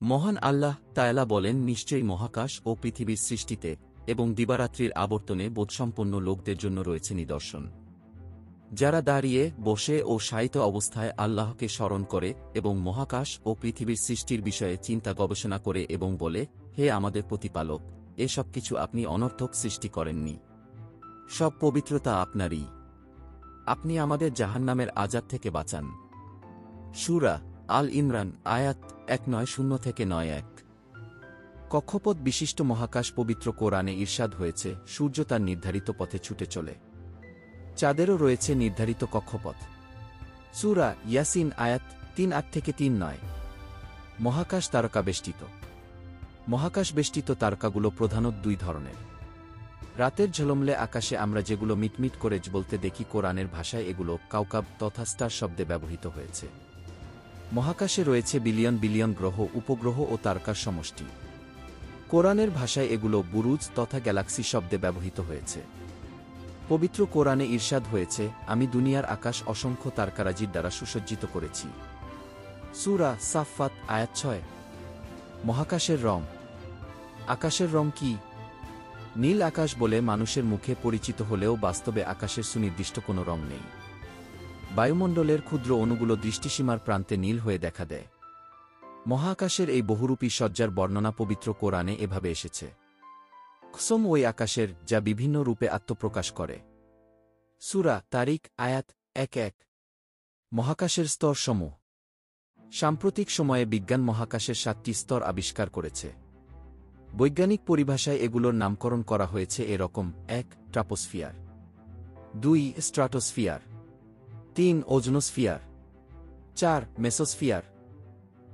মহান আল্লাহ তায়ালা বলেন, নিশ্চয়ই মহাকাশ ও পৃথিবীর সৃষ্টিতে এবং দিবারাত্রির আবর্তনে বোধসম্পন্ন লোকদের জন্য রয়েছে নিদর্শন। যারা দাঁড়িয়ে, বসে ও শায়িত অবস্থায় আল্লাহকে স্মরণ করে এবং মহাকাশ ও পৃথিবীর সৃষ্টির বিষয়ে চিন্তা গবেষণা করে এবং বলে, হে আমাদের প্রতিপালক, এসব কিছু আপনি অনর্থক সৃষ্টি করেননি। সব পবিত্রতা আপনারই। আপনি আমাদের জাহান্নামের আযাব থেকে বাঁচান। সূরা আল ইমরান আয়াত 190-91। কক্ষপথ বিশিষ্ট মহাকাশ পবিত্র কোরআনে ইরশাদ হয়েছে, সূর্য তার নির্ধারিত পথে ছুটে চলে। চাঁদেরও রয়েছে নির্ধারিত কক্ষপথ। সূরা ইয়াসিন আয়াত 3-8-3-9। মহাকাশ তারকা বেষ্টিত। মহাকাশ বেষ্টিত তারকাগুলো প্রধানত দুই ধরনের। রাতের ঝলমলে আকাশে আমরা যেগুলো মিটমিট করে বলতে দেখি, কোরআনের ভাষায় এগুলো কাউকাব তথা স্টার শব্দে ব্যবহৃত হয়েছে। মহাকাশে রয়েছে বিলিয়ন বিলিয়ন গ্রহ, উপগ্রহ ও তারকার সমষ্টি। কোরআনের ভাষায় এগুলো বুরুজ তথা গ্যালাক্সি শব্দে ব্যবহৃত হয়েছে। পবিত্র কোরআনে ইরশাদ হয়েছে, আমি দুনিয়ার আকাশ অসংখ্য তারকারাজির দ্বারা সুসজ্জিত করেছি। সূরা সাফফাত আয়াত 6। মহাকাশের রং। আকাশের রং কি? নীল আকাশ বলে মানুষের মুখে পরিচিত হলেও বাস্তবে আকাশের সুনির্দিষ্ট কোনো রং নেই। বায়ুমণ্ডলের ক্ষুদ্র অণুগুলো দৃষ্টিসীমার প্রান্তে নীল হয়ে দেখা দেয়। মহাকাশের এই বহুরূপী সজ্জার বর্ণনা পবিত্র কোরআনে এভাবে এসেছে, কসম ওই আকাশের, যা বিভিন্ন রূপে আত্মপ্রকাশ করে। সূরা তারিক আয়াত 1-1। মহাকাশের স্তরসমূহ। সাম্প্রতিক সময়ে বিজ্ঞান মহাকাশের 7টি স্তর আবিষ্কার করেছে। বৈজ্ঞানিক পরিভাষায় এগুলোর নামকরণ করা হয়েছে এরকম: 1 troposphere, 2 stratosphere, 3 ozonosphere, 4 mesosphere,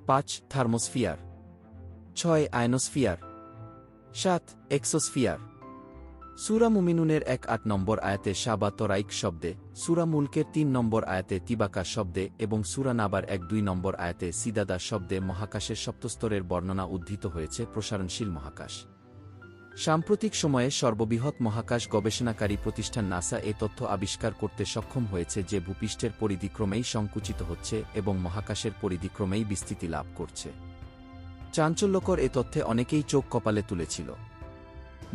5 thermosphere, 6 ionosphere, 7 exosphere. সূরা মুমিনুনের 1-8 নম্বর আয়াতে শাবা তরাইক শব্দে, সূরা মুলকের 3 নম্বর আয়াতে তিবাকা শব্দে এবং সূরা নাবার 1-2 নম্বর আয়াতে সিদাদা শব্দে মহাকাশের সপ্তস্তরের বর্ণনা উদ্ধৃত হয়েছে। প্রসারণশীল মহাকাশ। সাম্প্রতিক সময়ে সর্ববৃহৎ মহাকাশ গবেষণাকারী প্রতিষ্ঠান নাসা এ তথ্য আবিষ্কার করতে সক্ষম হয়েছে যে ভূপৃষ্ঠের পরিধি ক্রমেই সংকুচিত হচ্ছে এবং মহাকাশের পরিধি ক্রমেই বিস্তৃতি লাভ করছে। চাঞ্চল্যকর এ তথ্যে অনেকেই চোখ কপালে তুলেছিল।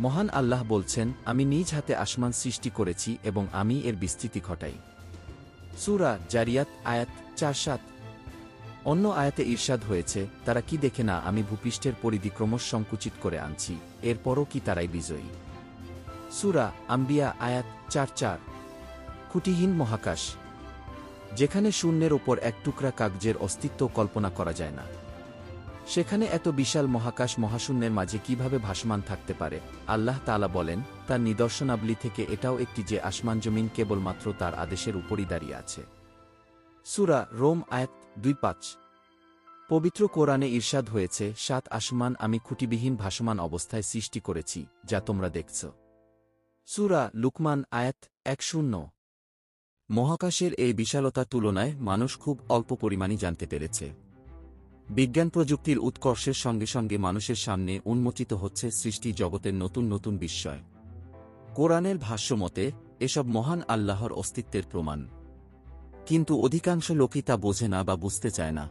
মহান আল্লাহ বলছেন, আমি নিজ হাতে আসমান সৃষ্টি করেছি এবং আমি এর বিস্তৃতি ঘটাই। সূরা জারিয়াত আয়াত 4-7। অন্য আয়াতে ইরশাদ হয়েছে, তারা কি দেখে না আমি ভূপৃষ্ঠের পরিধি ক্রমশ সংকুচিত করে আনছি, এরপরও কি তারাই বিজয়ী? সূরা আম্বিয়া আয়াত 4-4। খুঁটিহীন মহাকাশ। যেখানে শূন্যের ওপর এক টুকরা কাগজের অস্তিত্ব কল্পনা করা যায় না, সেখানে এত বিশাল মহাকাশ মহাশূন্যের মাঝে কিভাবে ভাসমান থাকতে পারে? আল্লাহ তাআলা বলেন, তার নিদর্শনাবলী থেকে এটাও একটি যে আসমান জমিন কেবলমাত্র তার আদেশের উপরই দাঁড়িয়ে আছে। সূরা রোম আয়াত 2-5। পবিত্র কোরআনে ইরশাদ হয়েছে, 7 আসমান আমি খুঁটিবিহীন ভাসমান অবস্থায় সৃষ্টি করেছি, যা তোমরা দেখছ। সূরা লুকমান আয়াত 1-0। মহাকাশের এই বিশালতার তুলনায় মানুষ খুব অল্প পরিমাণই জানতে পেরেছে। বিজ্ঞান প্রযুক্তির উৎকর্ষের সঙ্গে সঙ্গে মানুষের সামনে উন্মোচিত হচ্ছে সৃষ্টি জগতের নতুন নতুন বিস্ময়। কোরআনের ভাষ্যমতে এসব মহান আল্লাহর অস্তিত্বের প্রমাণ, কিন্তু অধিকাংশ লোকই তা বোঝে না বা বুঝতে চায় না।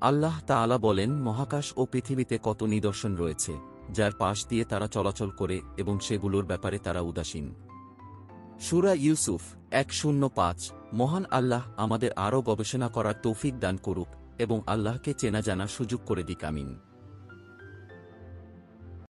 আল্লাহ তাআলা বলেন, মহাকাশ ও পৃথিবীতে কত নিদর্শন রয়েছে, যার পাশ দিয়ে তারা চলাচল করে এবং সেগুলোর ব্যাপারে তারা উদাসীন। সূরা ইউসুফ 1:05। মহান আল্লাহ আমাদের আরও গবেষণা করার তৌফিক দান করুক এবং আল্লাহকে চেনা জানার সুযোগ করে দিক। আমিন।